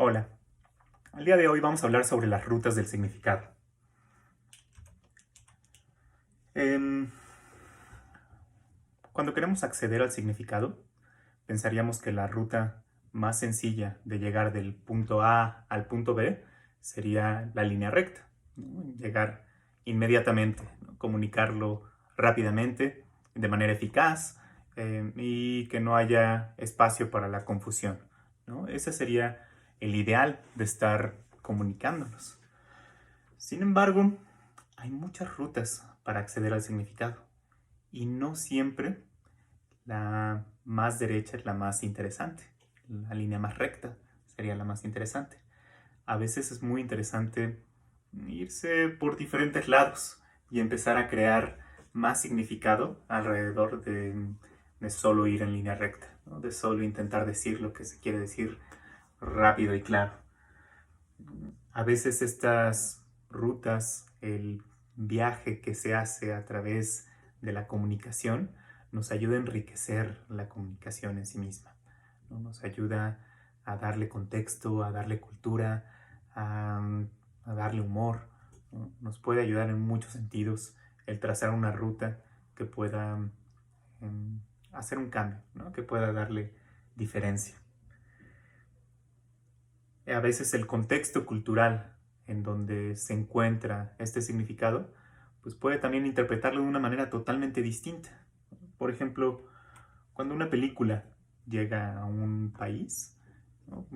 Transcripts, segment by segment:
Hola, al día de hoy vamos a hablar sobre las rutas del significado. Em, Cuando queremos acceder al significado, pensaríamos que la ruta más sencilla de llegar del punto A al punto B sería la línea recta, ¿no? Llegar inmediatamente, ¿no? Comunicarlo rápidamente, de manera eficaz, y que no haya espacio para la confusión, ¿no? Ese sería el ideal de estar comunicándonos. Sin embargo, hay muchas rutas para acceder al significado y no siempre la más derecha es la más interesante. La línea más recta sería la más interesante. A veces es muy interesante irse por diferentes lados y empezar a crear más significado alrededor de solo ir en línea recta, ¿no? De solo intentar decir lo que se quiere decir rápido y claro. A veces estas rutas, el viaje que se hace a través de la comunicación, nos ayuda a enriquecer la comunicación en sí misma, ¿no? Nos ayuda a darle contexto, a darle cultura, a darle humor, ¿no? Nos puede ayudar en muchos sentidos el trazar una ruta que pueda em, hacer un cambio, ¿no? Que pueda darle diferencia. A veces el contexto cultural en donde se encuentra este significado, pues puede también interpretarlo de una manera totalmente distinta. Por ejemplo, cuando una película llega a un país, ¿no?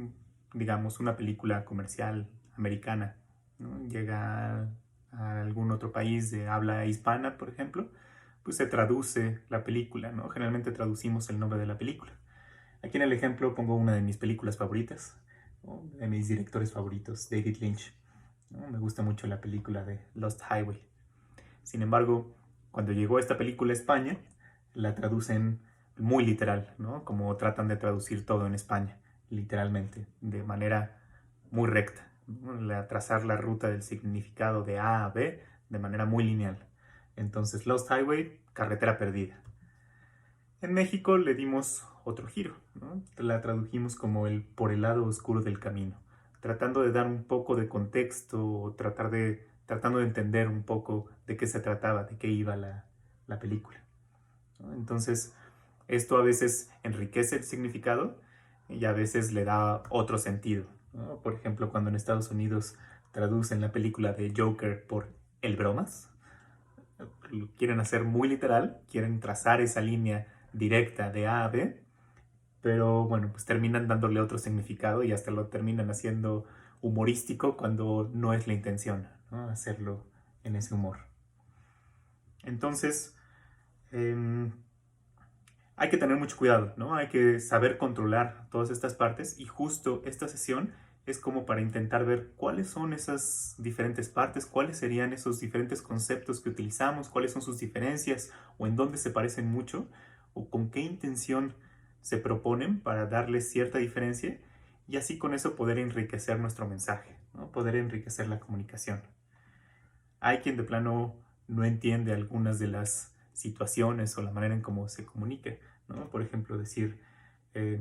Digamos una película comercial americana, ¿no? Llega a algún otro país de habla hispana, por ejemplo, pues se traduce la película, ¿no? Generalmente traducimos el nombre de la película. Aquí en el ejemplo pongo una de mis películas favoritas, ¿no? De mis directores favoritos, David Lynch, ¿no? Me gusta mucho la película de Lost Highway. Sin embargo, cuando llegó esta película a España, la traducen muy literal, ¿no? Como tratan de traducir todo en España, literalmente, de manera muy recta, ¿no? Trazar la ruta del significado de A a B de manera muy lineal. Entonces, Lost Highway, carretera perdida. En México le dimos otro giro, ¿no? La tradujimos como el por el lado oscuro del camino, tratando de dar un poco de contexto, tratando de entender un poco de qué se trataba, de qué iba la película, ¿no? Entonces, esto a veces enriquece el significado y a veces le da otro sentido, ¿no? Por ejemplo, cuando en Estados Unidos traducen la película de Joker por el bromas, lo quieren hacer muy literal, quieren trazar esa línea directa de A a B, pero bueno, pues terminan dándole otro significado y hasta lo terminan haciendo humorístico cuando no es la intención, ¿no? Hacerlo en ese humor. Entonces, eh, hay que tener mucho cuidado, ¿no? Hay que saber controlar todas estas partes y justo esta sesión es como para intentar ver cuáles son esas diferentes partes, cuáles serían esos diferentes conceptos que utilizamos, cuáles son sus diferencias o en dónde se parecen mucho o con qué intención se proponen para darles cierta diferencia y así con eso poder enriquecer nuestro mensaje, ¿no? Poder enriquecer la comunicación. Hay quien de plano no entiende algunas de las situaciones o la manera en cómo se comunica, ¿no? Por ejemplo, decir eh,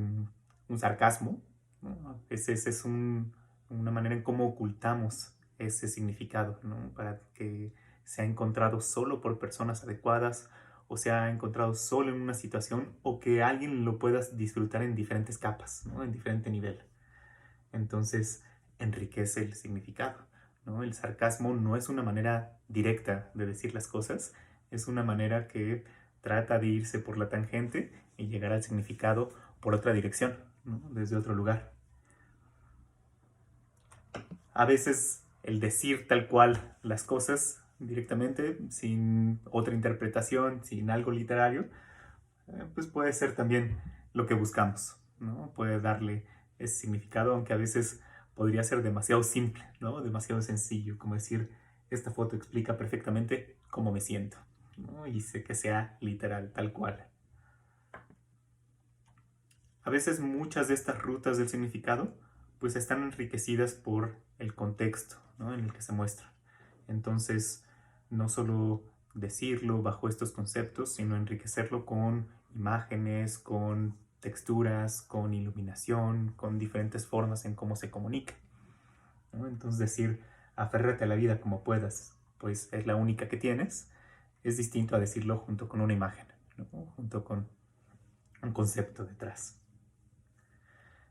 un sarcasmo, ¿no? Ese es una manera en cómo ocultamos ese significado, ¿no? Para que sea encontrado solo por personas adecuadas o sea encontrado solo en una situación o que alguien lo pueda disfrutar en diferentes capas, ¿no? En diferente nivel. Entonces enriquece el significado, ¿no? El sarcasmo no es una manera directa de decir las cosas, es una manera que trata de irse por la tangente y llegar al significado por otra dirección, ¿no? Desde otro lugar. A veces el decir tal cual las cosas directamente, sin otra interpretación, sin algo literario, pues puede ser también lo que buscamos, ¿no? Puede darle ese significado, aunque a veces podría ser demasiado simple, ¿no? Demasiado sencillo, como decir, esta foto explica perfectamente cómo me siento, ¿no? Y sé que sea literal, tal cual. A veces muchas de estas rutas del significado pues están enriquecidas por el contexto, ¿no? En el que se muestran. Entonces, no solo decirlo bajo estos conceptos, sino enriquecerlo con imágenes, con texturas, con iluminación, con diferentes formas en cómo se comunica, ¿no? Entonces decir, aférrate a la vida como puedas, pues es la única que tienes, es distinto a decirlo junto con una imagen, ¿no? Junto con un concepto detrás.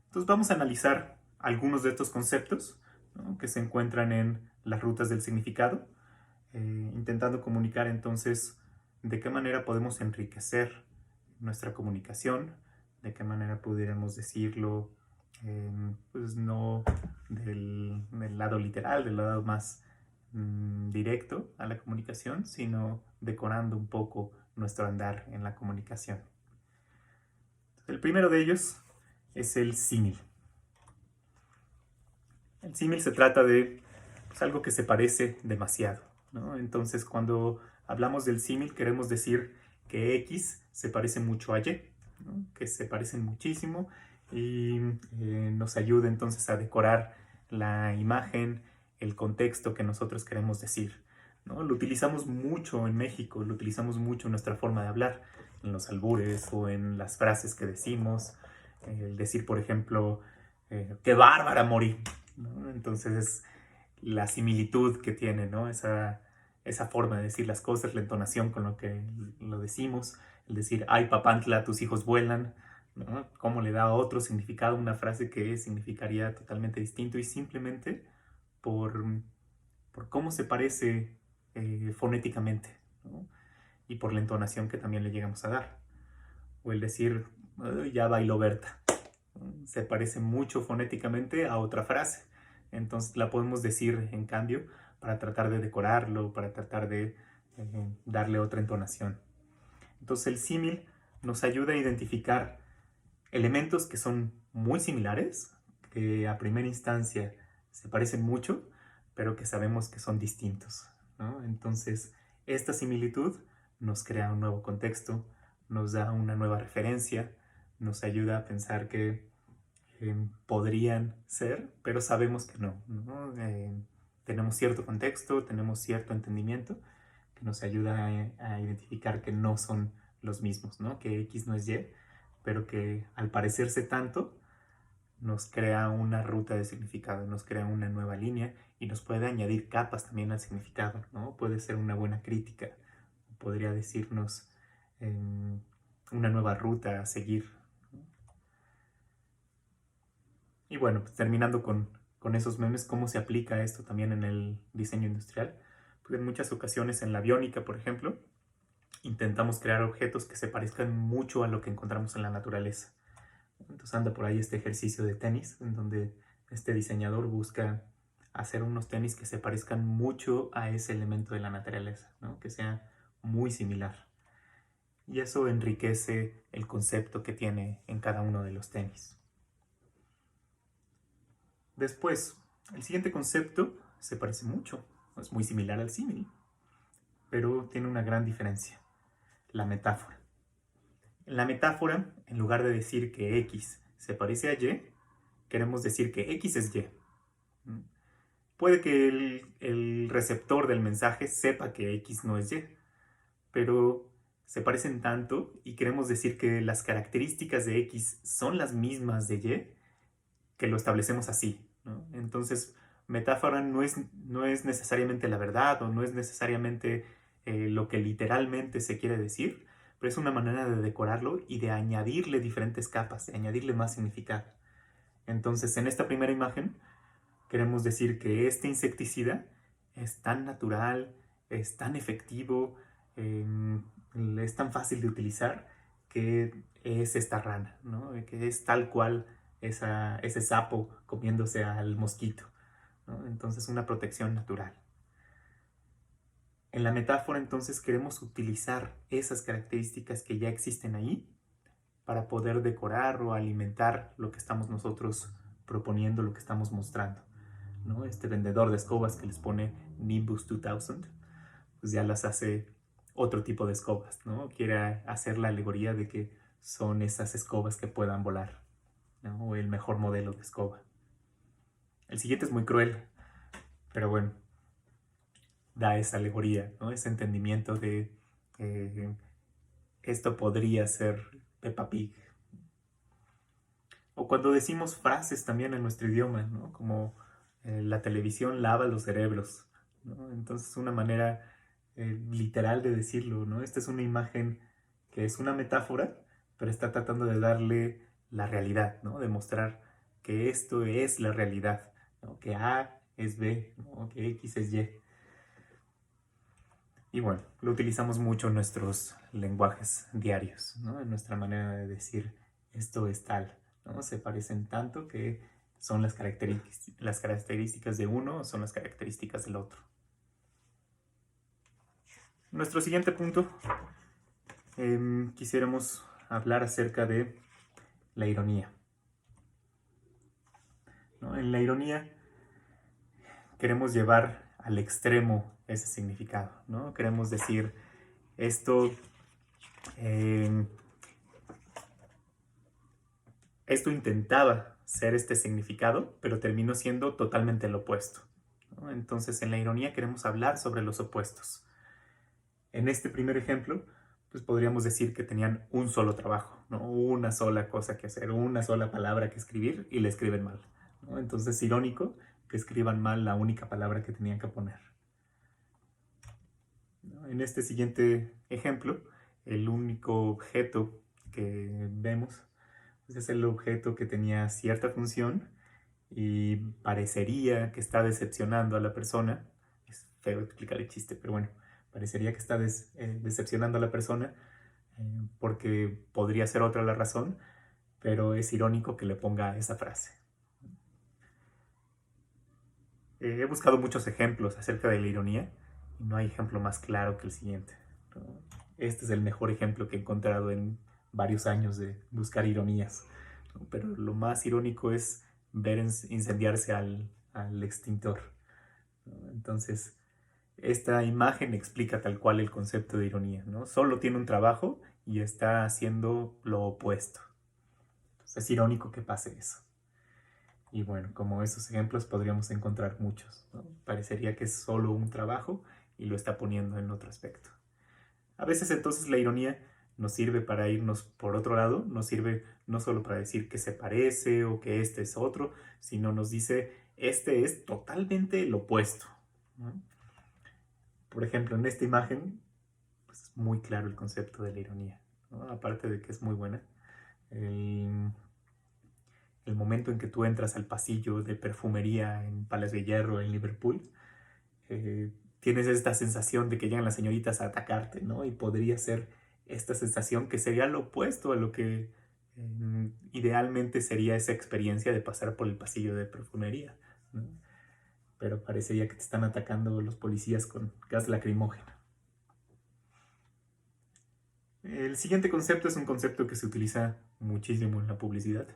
Entonces vamos a analizar algunos de estos conceptos, ¿no?, que se encuentran en las rutas del significado, intentando comunicar entonces de qué manera podemos enriquecer nuestra comunicación, de qué manera pudiéramos decirlo, pues no del lado literal, del lado más directo a la comunicación, sino decorando un poco nuestro andar en la comunicación. El primero de ellos es el símil. El símil se trata de pues, algo que se parece demasiado, ¿no? Entonces, cuando hablamos del símil, queremos decir que X se parece mucho a Y, ¿no?, que se parecen muchísimo y nos ayuda entonces a decorar la imagen, el contexto que nosotros queremos decir, ¿no? Lo utilizamos mucho en México, lo utilizamos mucho en nuestra forma de hablar, en los albures o en las frases que decimos. El decir, por ejemplo, ¡qué bárbara morí!, ¿no? Entonces, la similitud que tiene, ¿no?, esa forma de decir las cosas, la entonación con lo que lo decimos, el decir, ay papantla, tus hijos vuelan, ¿no?, cómo le da otro significado a una frase que significaría totalmente distinto y simplemente por, por cómo se parece fonéticamente, ¿no?, y por la entonación que también le llegamos a dar. O el decir, ya bailó Berta, se parece mucho fonéticamente a otra frase. Entonces la podemos decir, en cambio, para tratar de decorarlo, para tratar de darle otra entonación. Entonces el símil nos ayuda a identificar elementos que son muy similares, que a primera instancia se parecen mucho, pero que sabemos que son distintos, ¿no? Entonces esta similitud nos crea un nuevo contexto, nos da una nueva referencia, nos ayuda a pensar que podrían ser, pero sabemos que no, ¿no? Tenemos cierto contexto, tenemos cierto entendimiento que nos ayuda a identificar que no son los mismos, ¿no?, que X no es Y, pero que al parecerse tanto nos crea una ruta de significado, nos crea una nueva línea y nos puede añadir capas también al significado, ¿no? Puede ser una buena crítica, podría decirnos una nueva ruta a seguir. Y bueno, pues terminando con esos memes, ¿cómo se aplica esto también en el diseño industrial? Pues en muchas ocasiones en la aviónica, por ejemplo, intentamos crear objetos que se parezcan mucho a lo que encontramos en la naturaleza. Entonces anda por ahí este ejercicio de tenis, en donde este diseñador busca hacer unos tenis que se parezcan mucho a ese elemento de la naturaleza, ¿no?, que sea muy similar. Y eso enriquece el concepto que tiene en cada uno de los tenis. Después, el siguiente concepto se parece mucho, es muy similar al símil, pero tiene una gran diferencia: la metáfora. En la metáfora, en lugar de decir que X se parece a Y, queremos decir que X es Y. Puede que el receptor del mensaje sepa que X no es Y, pero se parecen tanto y queremos decir que las características de X son las mismas de Y, que lo establecemos así, ¿no? Entonces, metáfora no es necesariamente la verdad o no es necesariamente lo que literalmente se quiere decir, pero es una manera de decorarlo y de añadirle diferentes capas, de añadirle más significado. Entonces, en esta primera imagen, queremos decir que este insecticida es tan natural, es tan efectivo, es tan fácil de utilizar, que es esta rana, ¿no?, que es tal cual ese sapo comiéndose al mosquito, ¿no? Entonces, una protección natural. En la metáfora, entonces, queremos utilizar esas características que ya existen ahí para poder decorar o alimentar lo que estamos nosotros proponiendo, lo que estamos mostrando, ¿no? Este vendedor de escobas que les pone Nimbus 2000, pues ya las hace otro tipo de escobas, ¿no? Quiere hacer la alegoría de que son esas escobas que puedan volar, ¿no?, o el mejor modelo de escoba. El siguiente es muy cruel, pero bueno, da esa alegoría, ¿no?, ese entendimiento de esto podría ser Peppa Pig. O cuando decimos frases también en nuestro idioma, ¿no? Como la televisión lava los cerebros, ¿no? Entonces una manera literal de decirlo, ¿no? Esta es una imagen que es una metáfora, pero está tratando de darle la realidad, ¿no? De mostrar que esto es la realidad, ¿no? Que A es B, ¿no? Que X es Y. Y bueno, lo utilizamos mucho en nuestros lenguajes diarios, ¿no? En nuestra manera de decir esto es tal, ¿no? Se parecen tanto que son las características de uno, son las características del otro. Nuestro siguiente punto, quisiéramos hablar acerca de la ironía, ¿no? En la ironía queremos llevar al extremo ese significado, ¿no? Queremos decir esto, eh, esto intentaba ser este significado, pero terminó siendo totalmente lo opuesto, ¿no? Entonces en la ironía queremos hablar sobre los opuestos. En este primer ejemplo, pues podríamos decir que tenían un solo trabajo, ¿no? Una sola cosa que hacer, una sola palabra que escribir y le escriben mal, ¿no? Entonces es irónico que escriban mal la única palabra que tenían que poner, ¿no? En este siguiente ejemplo, el único objeto que vemos pues es el objeto que tenía cierta función y parecería que está decepcionando a la persona. Es feo explicar el chiste, pero bueno, parecería que está decepcionando a la persona porque podría ser otra la razón, pero es irónico que le ponga esa frase. He buscado muchos ejemplos acerca de la ironía y no hay ejemplo más claro que el siguiente, ¿no? Este es el mejor ejemplo que he encontrado en varios años de buscar ironías, ¿no? Pero lo más irónico es ver incendiarse al extintor, ¿no? Entonces, esta imagen explica tal cual el concepto de ironía, ¿no? Solo tiene un trabajo y está haciendo lo opuesto. Entonces, es irónico que pase eso. Y bueno, como esos ejemplos podríamos encontrar muchos, ¿no? Parecería que es solo un trabajo y lo está poniendo en otro aspecto. A veces entonces la ironía nos sirve para irnos por otro lado, nos sirve no solo para decir que se parece o que este es otro, sino nos dice este es totalmente lo opuesto, ¿no? Por ejemplo, en esta imagen pues es muy claro el concepto de la ironía, ¿no? Aparte de que es muy buena. El momento en que tú entras al pasillo de perfumería en Palacio de Hierro en Liverpool, tienes esta sensación de que llegan las señoritas a atacarte, ¿no? Y podría ser esta sensación que sería lo opuesto a lo que idealmente sería esa experiencia de pasar por el pasillo de perfumería, ¿no? Pero parecería que te están atacando los policías con gas lacrimógeno. El siguiente concepto es un concepto que se utiliza muchísimo en la publicidad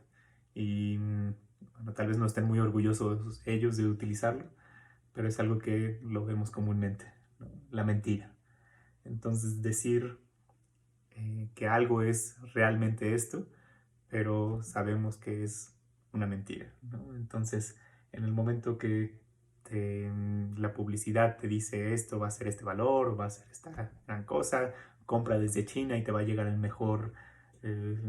y bueno, tal vez no estén muy orgullosos ellos de utilizarlo, pero es algo que lo vemos comúnmente, ¿no? La mentira. Entonces decir que algo es realmente esto, pero sabemos que es una mentira, ¿no? Entonces, en el momento que la publicidad te dice esto va a ser este valor, o va a ser esta gran cosa, compra desde China y te va a llegar el mejor eh,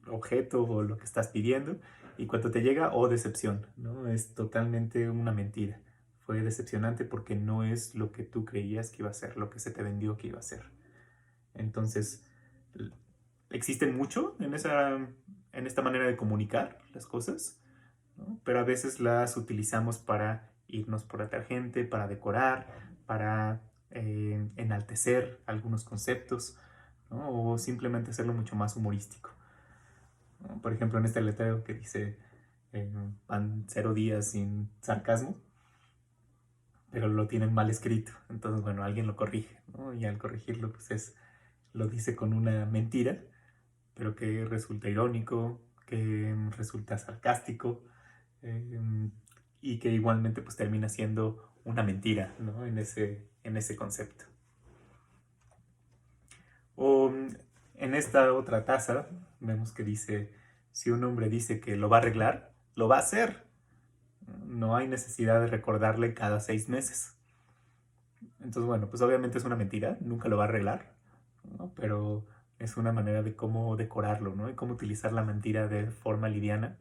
objeto o lo que estás pidiendo, y cuando te llega, oh, decepción, ¿no? Es totalmente una mentira. Fue decepcionante porque no es lo que tú creías que iba a ser, lo que se te vendió que iba a ser. Entonces, existen mucho en esta manera de comunicar las cosas, ¿no? Pero a veces las utilizamos para irnos por la tangente, para decorar, para enaltecer algunos conceptos, ¿no? O simplemente hacerlo mucho más humorístico, ¿no? Por ejemplo, en este letrero que dice van 0 días sin sarcasmo, pero lo tienen mal escrito. Entonces, bueno, alguien lo corrige, ¿no? Y al corregirlo, pues lo dice con una mentira, pero que resulta irónico, que resulta sarcástico, eh, y que igualmente pues termina siendo una mentira, ¿no? En ese concepto. O en esta otra taza vemos que dice, si un hombre dice que lo va a arreglar, lo va a hacer. No hay necesidad de recordarle cada 6 meses. Entonces, bueno, pues obviamente es una mentira, nunca lo va a arreglar, ¿no? Pero es una manera de cómo decorarlo, ¿no? Y cómo utilizar la mentira de forma liviana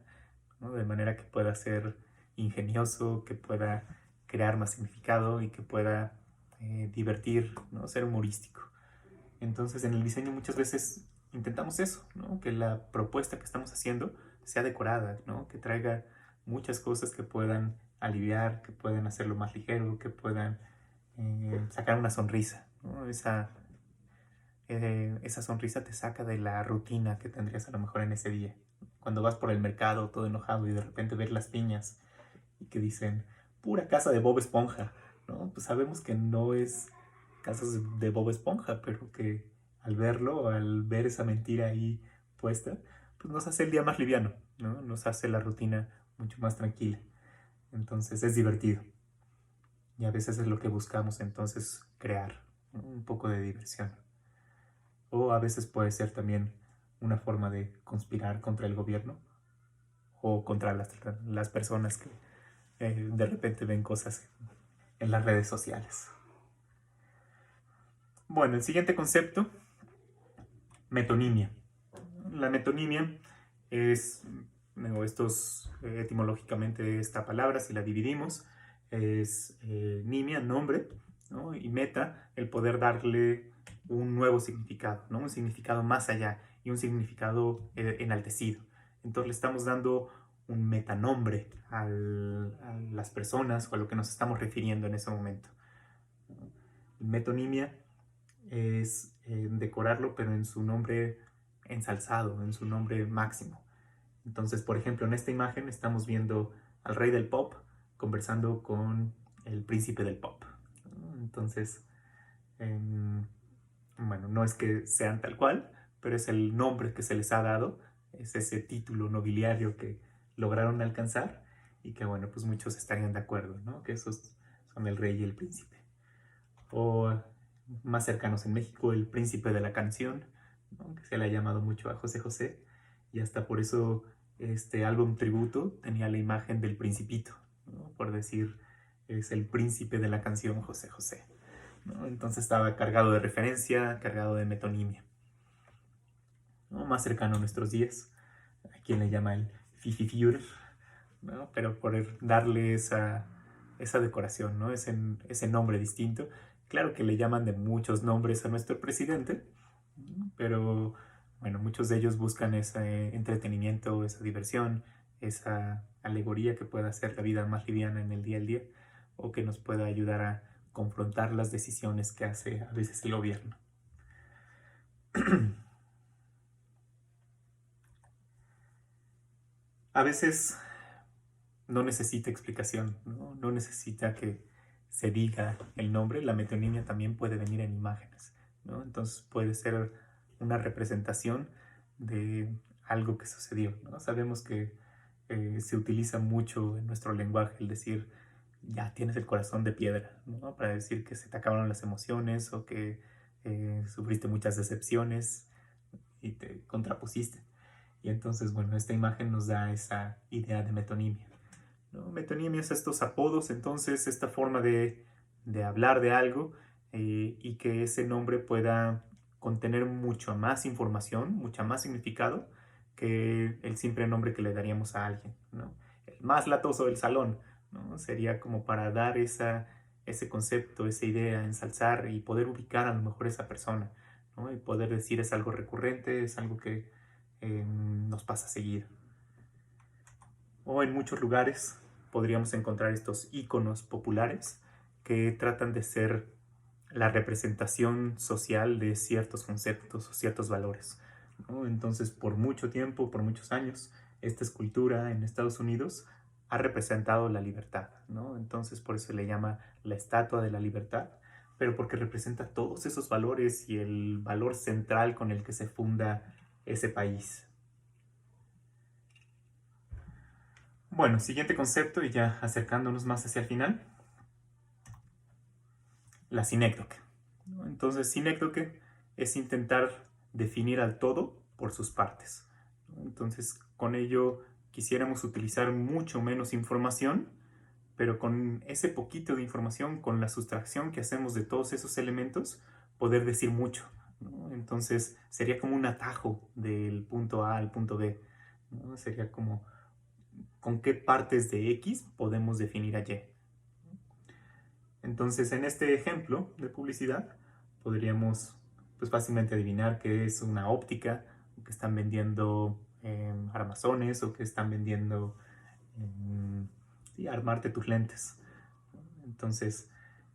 ¿no? De manera que pueda ser ingenioso, que pueda crear más significado y que pueda divertir, ¿no? Ser humorístico. Entonces en el diseño muchas veces intentamos eso, ¿no? Que la propuesta que estamos haciendo sea decorada, ¿no? Que traiga muchas cosas que puedan aliviar, que puedan hacerlo más ligero, que puedan sacar una sonrisa, ¿no? Esa sonrisa te saca de la rutina que tendrías a lo mejor en ese día. Cuando vas por el mercado todo enojado y de repente ves las piñas y que dicen, pura casa de Bob Esponja, ¿no? Pues sabemos que no es casas de Bob Esponja, pero que al verlo, al ver esa mentira ahí puesta, pues nos hace el día más liviano, ¿no? Nos hace la rutina mucho más tranquila. Entonces es divertido. Y a veces es lo que buscamos entonces crear, ¿no? Un poco de diversión. O a veces puede ser también una forma de conspirar contra el gobierno o contra las personas que de repente ven cosas en las redes sociales. Bueno, el siguiente concepto, metonimia. La metonimia es, etimológicamente esta palabra, si la dividimos, es nimia, nombre, ¿no? Y meta, el poder darle un nuevo significado, ¿no? Un significado más allá y un significado enaltecido. Entonces le estamos dando un metanombre a las personas o a lo que nos estamos refiriendo en ese momento. Metonimia es decorarlo, pero en su nombre ensalzado, en su nombre máximo. Entonces, por ejemplo, en esta imagen estamos viendo al rey del pop conversando con el príncipe del pop. Entonces, bueno, no es que sean tal cual, pero es el nombre que se les ha dado, es ese título nobiliario que lograron alcanzar y que, bueno, pues muchos estarían de acuerdo, ¿no? Que esos son el rey y el príncipe. O más cercanos en México, el príncipe de la canción, ¿no? Que se le ha llamado mucho a José José, y hasta por eso este álbum tributo tenía la imagen del principito, ¿no? Por decir, es el príncipe de la canción José José, ¿no? Entonces estaba cargado de referencia, cargado de metonimia, ¿no? Más cercano a nuestros días, a quien le llama el Fififiur, ¿no? Pero por darle esa decoración, ¿no? Ese nombre distinto. Claro que le llaman de muchos nombres a nuestro presidente, pero bueno, muchos de ellos buscan ese entretenimiento, esa diversión, esa alegoría que pueda hacer la vida más liviana en el día a día o que nos pueda ayudar a confrontar las decisiones que hace a veces el gobierno. A veces no necesita explicación, ¿no? No necesita que se diga el nombre. La metonimia también puede venir en imágenes, ¿no? Entonces puede ser una representación de algo que sucedió, ¿no? Sabemos que se utiliza mucho en nuestro lenguaje el decir, ya tienes el corazón de piedra, ¿no? Para decir que se te acabaron las emociones o que sufriste muchas decepciones y te contrapusiste. Y entonces, bueno, esta imagen nos da esa idea de metonimia, ¿no? Metonimia es estos apodos, entonces esta forma de hablar de algo y que ese nombre pueda contener mucha más información, mucha más significado que el simple nombre que le daríamos a alguien, ¿no? El más latoso del salón, ¿no? Sería como para dar ese concepto, esa idea, ensalzar y poder ubicar a lo mejor esa persona, ¿no? Y poder decir es algo recurrente, es algo que nos pasa seguido. O en muchos lugares podríamos encontrar estos iconos populares que tratan de ser la representación social de ciertos conceptos o ciertos valores, ¿no? Entonces, por mucho tiempo, por muchos años, esta escultura en Estados Unidos ha representado la libertad, ¿no? Entonces, por eso se le llama la Estatua de la Libertad, pero porque representa todos esos valores y el valor central con el que se funda ese país. Bueno, siguiente concepto y ya acercándonos más hacia el final, la sinécdoque, ¿no? Entonces, sinécdoque es intentar definir al todo por sus partes, ¿no? Entonces, con ello quisiéramos utilizar mucho menos información, pero con ese poquito de información, con la sustracción que hacemos de todos esos elementos, poder decir mucho, ¿no? Entonces, sería como un atajo del punto A al punto B, ¿no? Sería como con qué partes de X podemos definir a Y. Entonces, en este ejemplo de publicidad, podríamos pues, fácilmente adivinar que es una óptica, o que están vendiendo armazones, o que están vendiendo sí, armarte tus lentes. Entonces,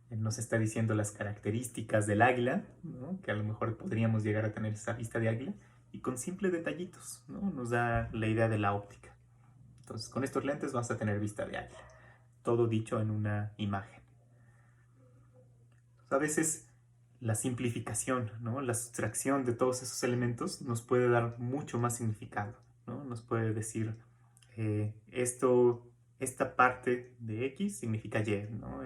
nos está diciendo las características del águila, ¿no? Que a lo mejor podríamos llegar a tener esa vista de águila, y con simples detallitos, ¿no? Nos da la idea de la óptica. Entonces, con estos lentes vas a tener vista de águila. Todo dicho en una imagen. A veces la simplificación, ¿no? La sustracción de todos esos elementos nos puede dar mucho más significado, ¿no? Nos puede decir, esta parte de X significa Y, ¿no?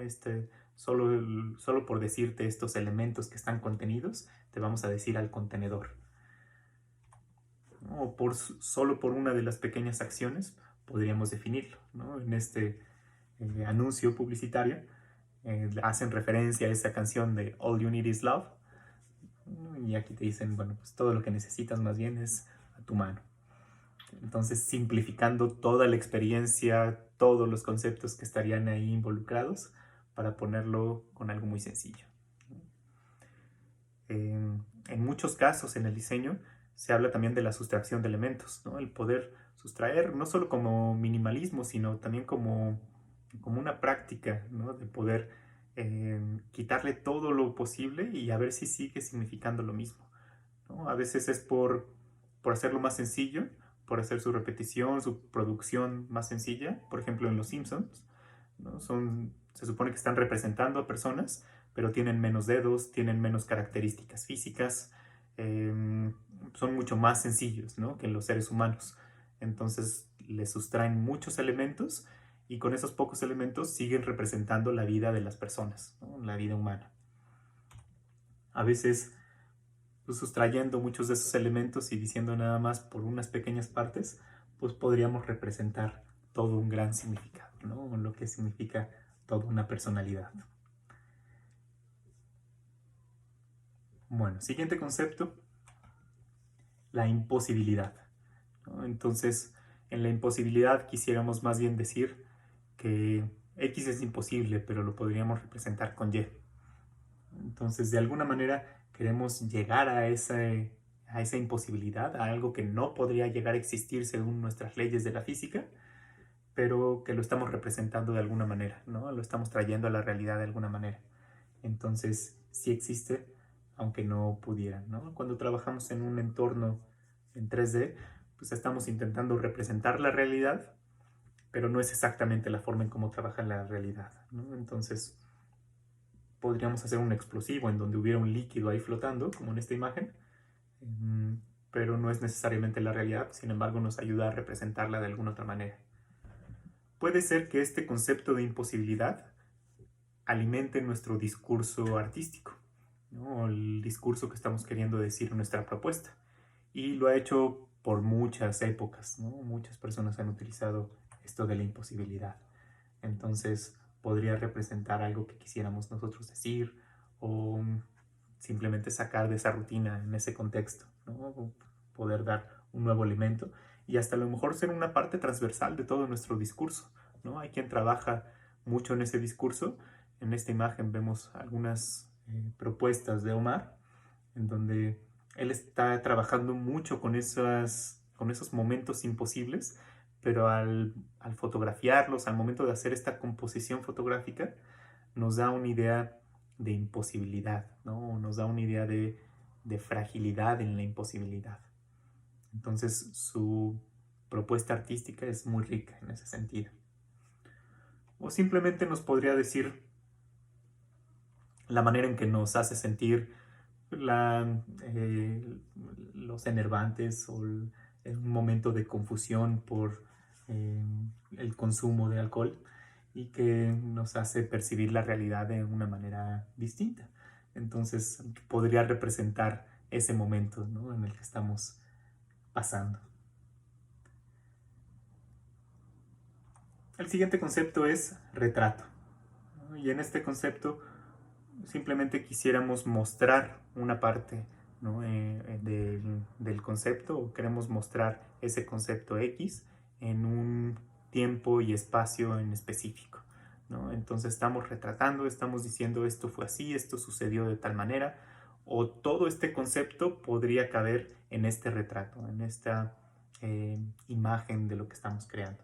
Solo por decirte estos elementos que están contenidos, te vamos a decir al contenedor. ¿No? O solo por una de las pequeñas acciones podríamos definirlo, ¿no? En este anuncio publicitario hacen referencia a esa canción de All You Need Is Love, y aquí te dicen, bueno, pues todo lo que necesitas más bien es a tu mano. Entonces, simplificando toda la experiencia, todos los conceptos que estarían ahí involucrados, para ponerlo con algo muy sencillo. En muchos casos en el diseño se habla también de la sustracción de elementos, ¿no? El poder sustraer, no solo como minimalismo, sino también como una práctica, ¿no? De poder quitarle todo lo posible y a ver si sigue significando lo mismo, ¿no? A veces es por hacerlo más sencillo, por hacer su repetición, su producción más sencilla. Por ejemplo, en Los Simpsons, ¿no? Se supone que están representando a personas, pero tienen menos dedos, tienen menos características físicas, son mucho más sencillos, ¿no? Que los seres humanos. Entonces les sustraen muchos elementos y con esos pocos elementos siguen representando la vida de las personas, ¿no? La vida humana. A veces, pues, sustrayendo muchos de esos elementos y diciendo nada más por unas pequeñas partes, pues podríamos representar todo un gran significado, ¿no? Lo que significa toda una personalidad. Bueno, siguiente concepto, la imposibilidad, ¿no? Entonces, en la imposibilidad quisiéramos más bien decir que X es imposible, pero lo podríamos representar con Y. Entonces, de alguna manera queremos llegar a esa imposibilidad, a algo que no podría llegar a existir según nuestras leyes de la física, pero que lo estamos representando de alguna manera, ¿no? Lo estamos trayendo a la realidad de alguna manera. Entonces, sí existe, aunque no pudiera, ¿no? Cuando trabajamos en un entorno en 3D, pues estamos intentando representar la realidad, pero no es exactamente la forma en cómo trabaja la realidad, ¿no? Entonces, podríamos hacer un explosivo en donde hubiera un líquido ahí flotando, como en esta imagen, pero no es necesariamente la realidad, sin embargo nos ayuda a representarla de alguna otra manera. Puede ser que este concepto de imposibilidad alimente nuestro discurso artístico, ¿no? El discurso que estamos queriendo decir en nuestra propuesta. Y lo ha hecho por muchas épocas, ¿no? Muchas personas han utilizado esto de la imposibilidad. Entonces podría representar algo que quisiéramos nosotros decir, o simplemente sacar de esa rutina en ese contexto, ¿no? Poder dar un nuevo elemento y hasta a lo mejor ser una parte transversal de todo nuestro discurso, ¿no? Hay quien trabaja mucho en ese discurso. En esta imagen vemos algunas propuestas de Omar, en donde él está trabajando mucho con esos momentos imposibles, pero al fotografiarlos, al momento de hacer esta composición fotográfica, nos da una idea de imposibilidad, ¿no? Nos da una idea de fragilidad en la imposibilidad. Entonces su propuesta artística es muy rica en ese sentido. O simplemente nos podría decir la manera en que nos hace sentir los enervantes o un momento de confusión por el consumo de alcohol, y que nos hace percibir la realidad de una manera distinta. Entonces podría representar ese momento, ¿no? En el que estamos pasando. El siguiente concepto es retrato, ¿no? Y en este concepto simplemente quisiéramos mostrar una parte, ¿no? Del concepto, o queremos mostrar ese concepto X en un tiempo y espacio en específico, ¿no? Entonces estamos retratando, estamos diciendo esto fue así, esto sucedió de tal manera, o todo este concepto podría caber en este retrato, en esta imagen de lo que estamos creando,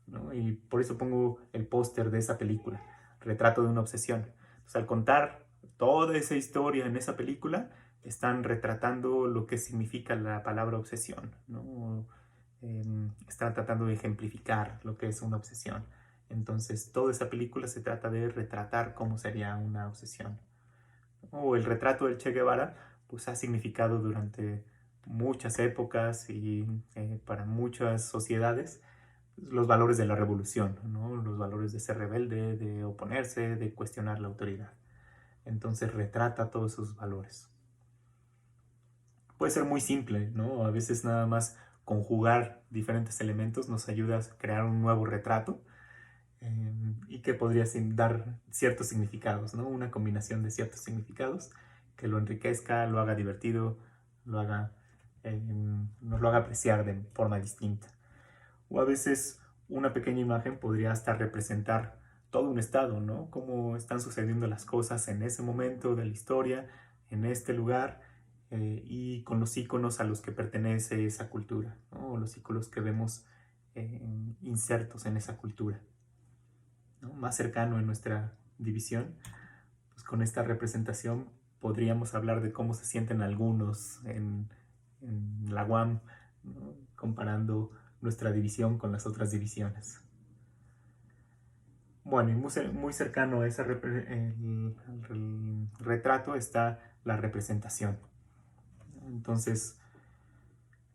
¿no? Y por eso pongo el póster de esa película, Retrato de una obsesión. Pues al contar toda esa historia en esa película, están retratando lo que significa la palabra obsesión, ¿no? Están tratando de ejemplificar lo que es una obsesión. Entonces, toda esa película se trata de retratar cómo sería una obsesión. O el retrato del Che Guevara, pues ha significado durante muchas épocas y para muchas sociedades los valores de la revolución, ¿no? Los valores de ser rebelde, de oponerse, de cuestionar la autoridad. Entonces retrata todos esos valores. Puede ser muy simple, ¿no? A veces nada más conjugar diferentes elementos nos ayuda a crear un nuevo retrato y que podría dar ciertos significados, ¿no? Una combinación de ciertos significados que lo enriquezca, lo haga divertido, lo haga, nos lo haga apreciar de forma distinta. O a veces una pequeña imagen podría hasta representar todo un estado, ¿no? Cómo están sucediendo las cosas en ese momento de la historia, en este lugar, y con los íconos a los que pertenece esa cultura, ¿no? O los íconos que vemos insertos en esa cultura, ¿no? Más cercano en nuestra división, pues con esta representación podríamos hablar de cómo se sienten algunos en la UAM, ¿no? Comparando nuestra división con las otras divisiones. Bueno, y muy cercano a ese el retrato está la representación. Entonces,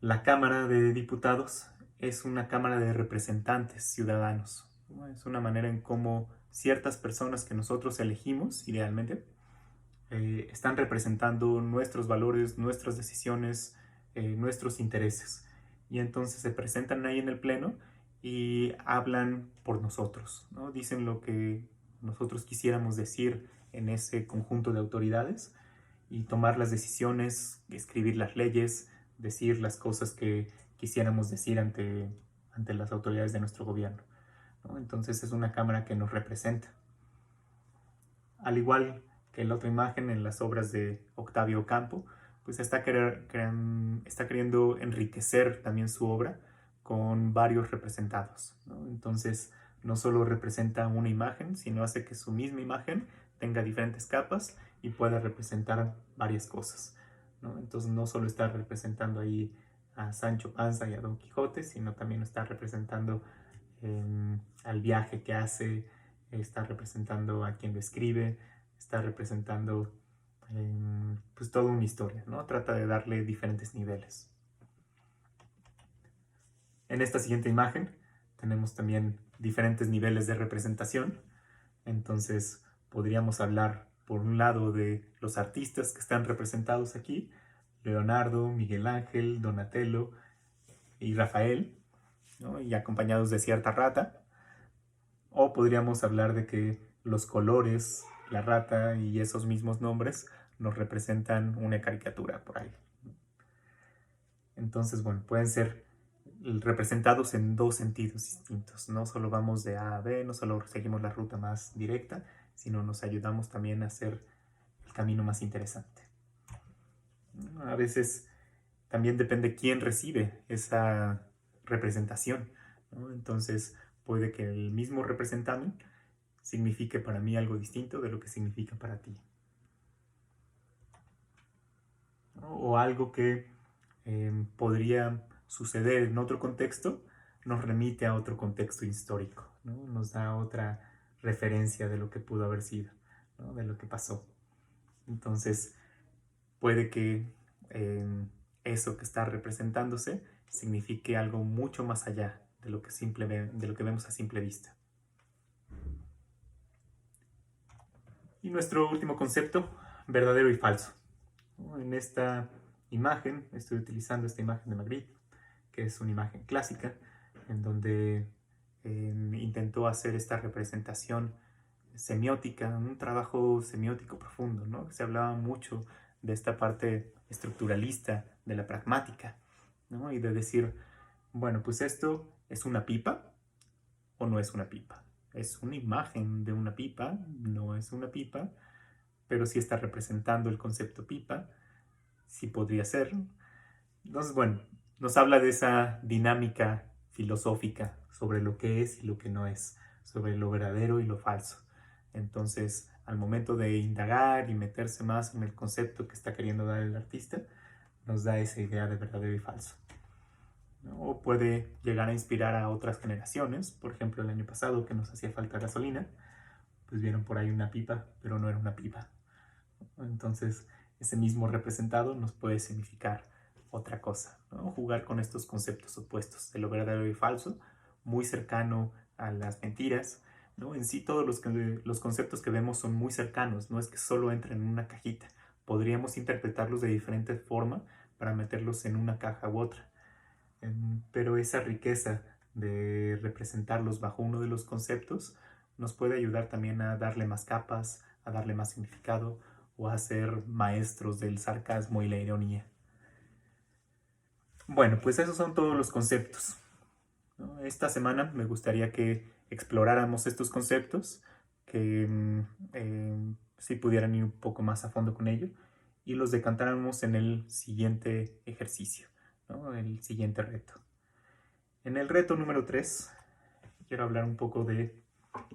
la Cámara de Diputados es una Cámara de representantes ciudadanos, ¿no? Es una manera en cómo ciertas personas que nosotros elegimos, idealmente, están representando nuestros valores, nuestras decisiones, nuestros intereses. Y entonces se presentan ahí en el pleno y hablan por nosotros, ¿no? Dicen lo que nosotros quisiéramos decir en ese conjunto de autoridades y tomar las decisiones, escribir las leyes, decir las cosas que quisiéramos decir ante las autoridades de nuestro gobierno, ¿no? Entonces es una cámara que nos representa. Al igual que la otra imagen en las obras de Octavio Campo, pues está queriendo enriquecer también su obra con varios representados, ¿no? Entonces no solo representa una imagen, sino hace que su misma imagen tenga diferentes capas y pueda representar varias cosas, ¿no? Entonces no solo está representando ahí a Sancho Panza y a Don Quijote, sino también está representando al viaje que hace, está representando a quien lo escribe, está representando pues toda una historia, ¿no? Trata de darle diferentes niveles. En esta siguiente imagen tenemos también diferentes niveles de representación. Entonces podríamos hablar por un lado de los artistas que están representados aquí, Leonardo, Miguel Ángel, Donatello y Rafael, ¿no? Y acompañados de cierta rata. O podríamos hablar de que los colores, la rata y esos mismos nombres nos representan una caricatura por ahí. Entonces, bueno, pueden ser representados en dos sentidos distintos. No solo vamos de A a B, no solo seguimos la ruta más directa, sino nos ayudamos también a hacer el camino más interesante. A veces también depende quién recibe esa representación, ¿no? Entonces puede que el mismo representante signifique para mí algo distinto de lo que significa para ti, ¿no? O algo que podría suceder en otro contexto nos remite a otro contexto histórico, ¿no? Nos da otra referencia de lo que pudo haber sido, ¿no? De lo que pasó. Entonces puede que eso que está representándose signifique algo mucho más allá de lo que, de lo que vemos a simple vista. Y nuestro último concepto, verdadero y falso. En esta imagen, estoy utilizando esta imagen de Magritte, que es una imagen clásica, en donde intentó hacer esta representación semiótica, un trabajo semiótico profundo, ¿no? Se hablaba mucho de esta parte estructuralista de la pragmática, ¿no? Y de decir, bueno, pues esto es una pipa o no es una pipa. Es una imagen de una pipa, no es una pipa, pero sí está representando el concepto pipa, sí podría ser. Entonces, bueno, nos habla de esa dinámica filosófica sobre lo que es y lo que no es, sobre lo verdadero y lo falso. Entonces, al momento de indagar y meterse más en el concepto que está queriendo dar el artista, nos da esa idea de verdadero y falso, ¿no? O puede llegar a inspirar a otras generaciones. Por ejemplo, el año pasado, que nos hacía falta gasolina, pues vieron por ahí una pipa, pero no era una pipa. Entonces, ese mismo representado nos puede significar otra cosa, ¿no? Jugar con estos conceptos opuestos de lo verdadero y falso, muy cercano a las mentiras, ¿no? En sí todos los conceptos que vemos son muy cercanos, no es que solo entren en una cajita. Podríamos interpretarlos de diferente forma para meterlos en una caja u otra. Pero esa riqueza de representarlos bajo uno de los conceptos nos puede ayudar también a darle más capas, a darle más significado o a ser maestros del sarcasmo y la ironía. Bueno, pues esos son todos los conceptos, ¿no? Esta semana me gustaría que exploráramos estos conceptos, que si pudieran ir un poco más a fondo con ello y los decantáramos en el siguiente ejercicio, ¿no? El siguiente reto. En el reto número 3 quiero hablar un poco de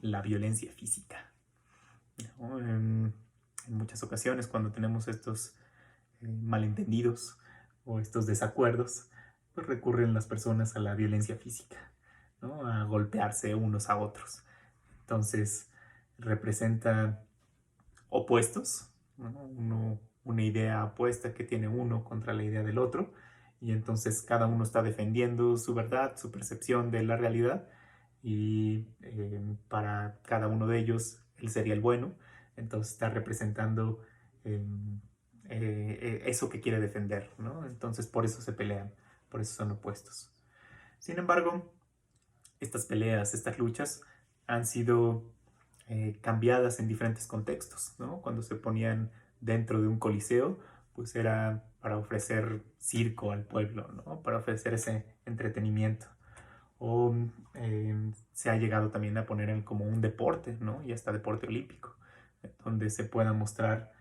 la violencia física, ¿no? En muchas ocasiones cuando tenemos estos malentendidos o estos desacuerdos, pues recurren las personas a la violencia física, ¿no? A golpearse unos a otros. Entonces representa opuestos, ¿no? Una idea opuesta que tiene uno contra la idea del otro, y entonces cada uno está defendiendo su verdad, su percepción de la realidad, y para cada uno de ellos él sería el bueno, entonces está representando eso que quiere defender, ¿no? Entonces por eso se pelean, por eso son opuestos. Sin embargo, estas peleas, estas luchas han sido cambiadas en diferentes contextos, ¿no? Cuando se ponían dentro de un coliseo, pues era para ofrecer circo al pueblo, ¿no? Para ofrecer ese entretenimiento. O se ha llegado también a poner en como un deporte, ¿no? Y hasta deporte olímpico, donde se pueda mostrar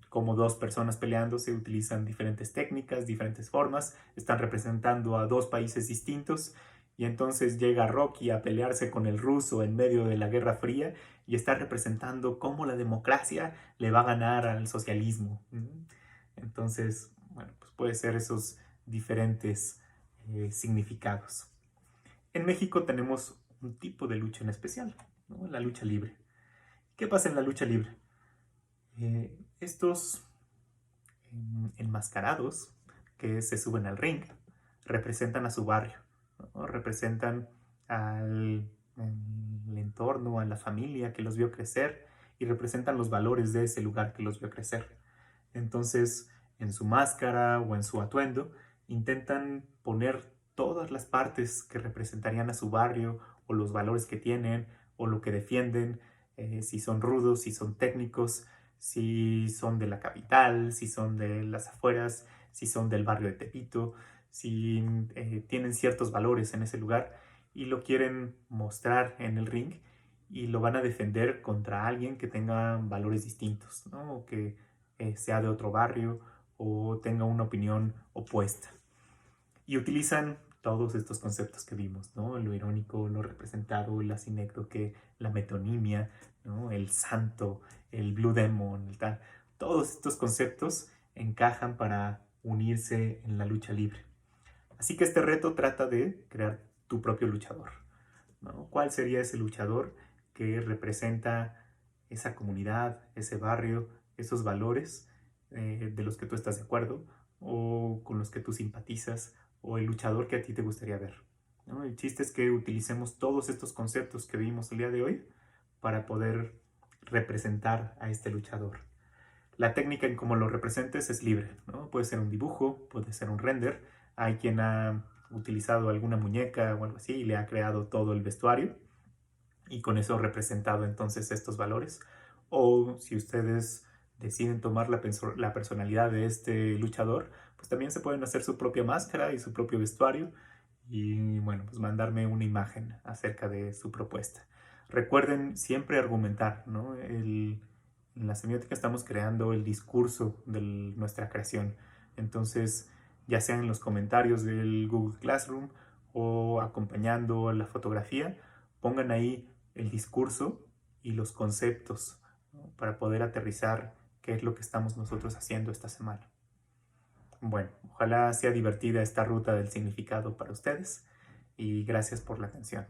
cómo dos personas peleando se utilizan diferentes técnicas, diferentes formas, están representando a dos países distintos, y entonces llega Rocky a pelearse con el ruso en medio de la Guerra Fría y está representando cómo la democracia le va a ganar al socialismo. Entonces, bueno, pues puede ser esos diferentes significados. En México tenemos un tipo de lucha en especial, ¿no? La lucha libre. ¿Qué pasa en la lucha libre? Estos enmascarados que se suben al ring representan a su barrio, ¿no? Representan al entorno, a la familia que los vio crecer y representan los valores de ese lugar que los vio crecer. Entonces, en su máscara o en su atuendo, intentan poner todas las partes que representarían a su barrio o los valores que tienen o lo que defienden, si son rudos, si son técnicos, si son de la capital, si son de las afueras, si son del barrio de Tepito, si tienen ciertos valores en ese lugar y lo quieren mostrar en el ring y lo van a defender contra alguien que tenga valores distintos, ¿no? O que sea de otro barrio o tenga una opinión opuesta. Y utilizan todos estos conceptos que vimos, ¿no? Lo irónico, lo representado, la sinécdoque, la metonimia, ¿no? El santo, el blue demon, el tal. Todos estos conceptos encajan para unirse en la lucha libre. Así que este reto trata de crear tu propio luchador, ¿no? ¿Cuál sería ese luchador que representa esa comunidad, ese barrio, esos valores de los que tú estás de acuerdo o con los que tú simpatizas, o el luchador que a ti te gustaría ver, ¿no? El chiste es que utilicemos todos estos conceptos que vimos el día de hoy para poder representar a este luchador. La técnica en cómo lo representes es libre, ¿no? Puede ser un dibujo, puede ser un render. Hay quien ha utilizado alguna muñeca o algo así y le ha creado todo el vestuario y con eso representado entonces estos valores. O si ustedes deciden tomar la personalidad de este luchador, pues también se pueden hacer su propia máscara y su propio vestuario y bueno, pues mandarme una imagen acerca de su propuesta. Recuerden siempre argumentar, ¿no? En la semiótica estamos creando el discurso de nuestra creación. Entonces, ya sea en los comentarios del Google Classroom o acompañando la fotografía, pongan ahí el discurso y los conceptos, ¿no? Para poder aterrizar qué es lo que estamos nosotros haciendo esta semana. Bueno, ojalá sea divertida esta ruta del significado para ustedes y gracias por la atención.